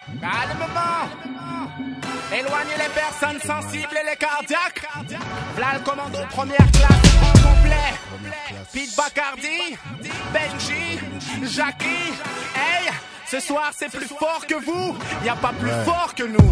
Calmement. Éloignez les personnes sensibles et les cardiaques. V'là le commando première classe en complet. Pete Bacardi, Benji, Jackie. Hey, ce soir c'est plus fort que vous. Y a pas plus fort que nous.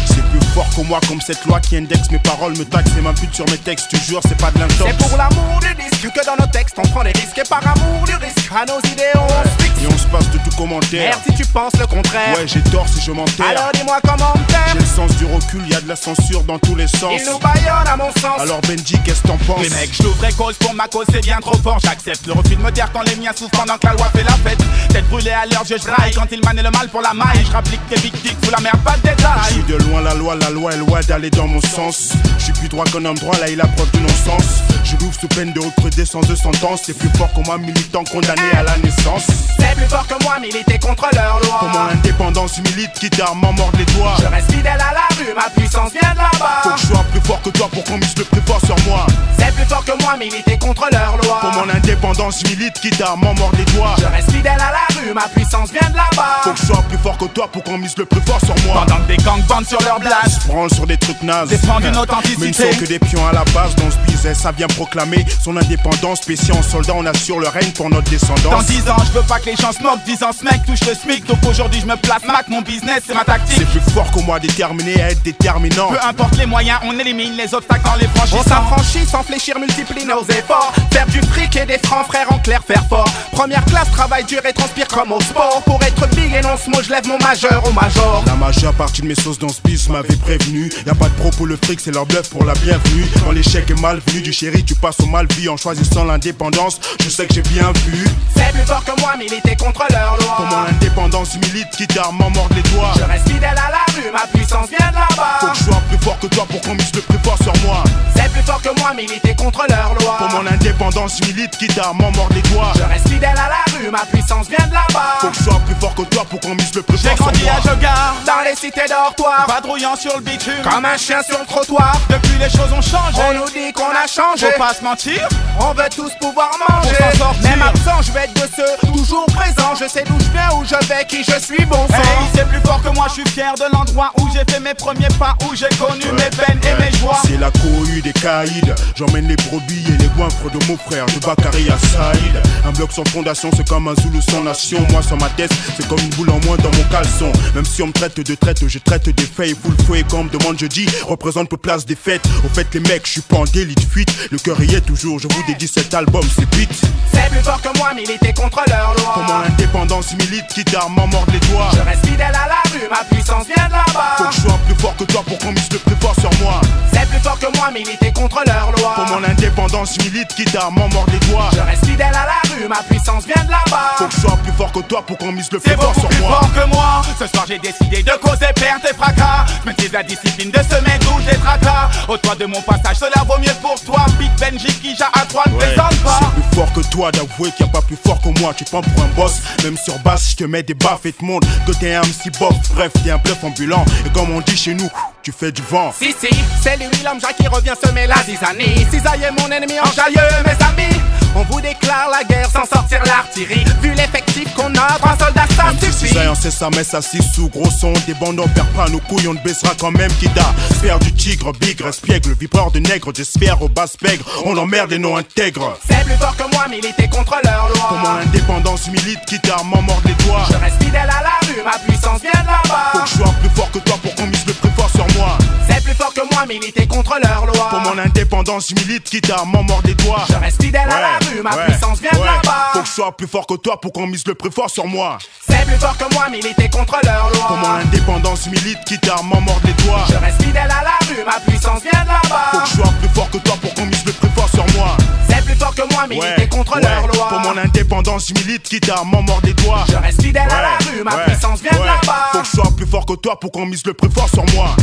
C'est plus fort que moi, comme cette loi qui indexe mes paroles, me taxe et m'impute sur mes textes. Tu jures, c'est pas de l'intox. C'est pour l'amour du disque que dans nos textes on prend des risques. Et par amour du risque, à nos idées on se fixe. Et on se passe de tout commentaire. Merde si tu penses le contraire. Ouais, j'ai tort si je m'enterre. Alors dis-moi comment me taire. J'ai le sens du recul, y a de la censure dans tous les sens. Il nous baillonne à mon sens. Alors Benji, qu'est-ce que t'en penses? Les mecs, je l'ouvrais cause pour ma cause, c'est bien trop fort. J'accepte le refus de me taire quand les miens souffrent pendant que la loi fait la fête. Tête brûlée à l'heure, je raille quand il manait le mal pour la maille. Je rapplique tes big dicks, fous la merde, pas de Je détail. suis de loin, la loi est loin d'aller dans mon sens. Je suis plus droit qu'un homme droit, là il a preuve de non-sens. Je l'ouvre sous peine de recrudescence de sentence. C'est plus fort que moi, militant condamné à la naissance. C'est plus fort que moi, militer contre leur loi. Pour mon indépendance milite, quitte à m'en mordre les doigts. Je reste fidèle à la rue, ma puissance vient de là-bas. Faut que je sois plus fort que toi pour qu'on mise le plus fort sur moi. C'est plus fort que moi, militer contre leur loi. Pour mon indépendance milite, quitte à m'en mordre les doigts. Je reste fidèle à la rue, ma puissance vient de là-bas. Faut que je sois plus fort que toi pour qu'on mise le plus fort sur moi. Pendant que des gangs bandent sur leur blast, Je branle sur des trucs nazes. défend d'une Mais ils ne authenticité. sont que des pions à la base dans ce business. Ça vient proclamer son indépendance. Spécial en soldat, on assure le règne pour notre Dans descendance. 10 ans, je veux pas que les gens se moquent. 10 ans, ce mec touche le SMIC. Donc aujourd'hui, je me place Mac. Mon business, c'est ma tactique. C'est plus fort que moi, déterminé à être déterminant. Peu importe les moyens, on élimine les obstacles en les On franchissant. s'affranchit sans fléchir, multiplie nos efforts. Faire du fric et des francs, frères en clair, faire fort. Première classe, travail dur et transpire comme au sport. Pour être big et non small, je lève mon majeur au major. La majeure partie de mes sauces dans ce bis m'avait prévenu. Y'a pas de pro pour le fric, c'est leur bluff pour la bienvenue. Quand l'échec est malvenu, du chéri tu passes au mal-vie. En choisissant l'indépendance, je sais que j'ai bien vu. C'est plus fort que moi, militer contre leur loi. Pour mon indépendance milite, quitte à m'en mordre les doigts. Je reste fidèle à la rue, ma puissance vient de Faut là-bas. que je sois plus fort que toi pour qu'on mise le plus fort sur moi. C'est plus fort que moi, militer contre leur loi. Pour mon indépendance milite, quitte à m'en mordre les doigts. Je reste fidèle à la rue, ma puissance vient de là-bas. Faut que je sois plus fort que toi pour qu'on mise le plus J'ai fort sur grandi moi. à Jogard, Dans les cités dortoirs, vadrouillant sur le bitume. comme un chien sur le trottoir. Depuis, les choses ont changé. On nous dit qu'on a changé. Faut pas se mentir. On veut tous pouvoir manger. Pour s'en sortir. Même absent, je vais être de ceux toujours présents. Je sais d'où je viens, où je vais, qui je suis, bon sang. Hey, c'est plus fort que moi, je suis fier de l'endroit où j'ai fait mes premiers pas, où j'ai connu mes peines et mes joies. C'est la cohue des caïds. J'emmène les brebis et les goinfres de mon frère, de Bakary à Saïd. Un bloc sans fondation, c'est comme un Zoulou sans nation. Moi sur ma tête, c'est comme une boule en moins dans mon caleçon. Même si on me traite de traite, je traite des faits. Full fouet quand on me demande jeudi, représente peu place des fêtes. Au fait les mecs, je suis pas en délit de fuite. Le cœur y est toujours, je vous dédie cet album, c'est beat. C'est plus fort que moi, militer contre leur loi. Pour mon indépendance milite, quitte à m'en mordre les doigts. Je reste fidèle à la rue, ma puissance vient de Faut là-bas. que je sois plus fort que toi pour qu'on mise le plus fort sur moi. C'est plus fort que moi, militer contre leur loi. Pour mon indépendance milite, quitte à m'en mordre les doigts. Je reste fidèle à la rue, ma puissance vient de là-bas. Faut que je sois plus fort que toi pour qu'on mise le plus C'est fort beaucoup sur plus moi. fort que moi. Ce soir j'ai décidé de causer perte et fracas. Je maîtrise la discipline de semer doute et tracas. Au toit de mon passage, cela vaut mieux pour toi. Big Benji qui j'ai à toi ne plaisante pas. C'est plus fort que toi d'avouer qu'il n'y a pas plus fort que moi. Tu prends pour un boss, même sur basse, je te mets des baffes et te montre que t'es un MC bof. Bref, t'es un bluff ambulant. Et comme on dit chez nous, tu fais du vent. Si, c'est lui l'homme Jacques qui revient semer la zizanie. Cisaille est mon ennemi enjailleux, mes amis. On vous déclare la guerre sans sortir l'artillerie. Vu l'effectif qu'on a, 3 soldats ça suffit. Cisaille, on sait sa messe assise sous gros son. Des bandes, on perd pas nos couilles, on ne baissera quand même qui da. Sphère du tigre, bigre, espiègle, vibreur de nègre, des sphères aux basses pègres. On emmerde et non intègre. C'est plus fort que moi, militer contre leur loi. Pour mon indépendance milite, quitte à m'en mordre les doigts. Je reste fidèle à la rue, ma puissance vient de Faut là-bas. que je sois plus fort que toi pour qu'on mise le plus fort sur moi. C'est plus fort que moi, militer contre leur loi. Pour mon indépendance milite, quitte à m'en mordre les doigts. Je reste fidèle à la rue, ma puissance vient de là-bas. Faut que je sois plus fort que toi pour qu'on mise le plus fort sur moi. C'est plus fort que moi, militer contre leur loi. Pour mon indépendance milite, quitte à m'en mordre les doigts. Je reste fidèle à la rue, ma puissance vient de Faut là-bas. que je sois plus fort que toi pour qu'on mise le plus fort sur moi. C'est plus fort que moi, militer contre leur loi. Pour mon indépendance milite, quitte à m'en mordre les doigts. Je reste fidèle à la rue, ma puissance vient de là-bas. Faut que je sois plus fort que toi pour qu'on mise le plus fort sur moi.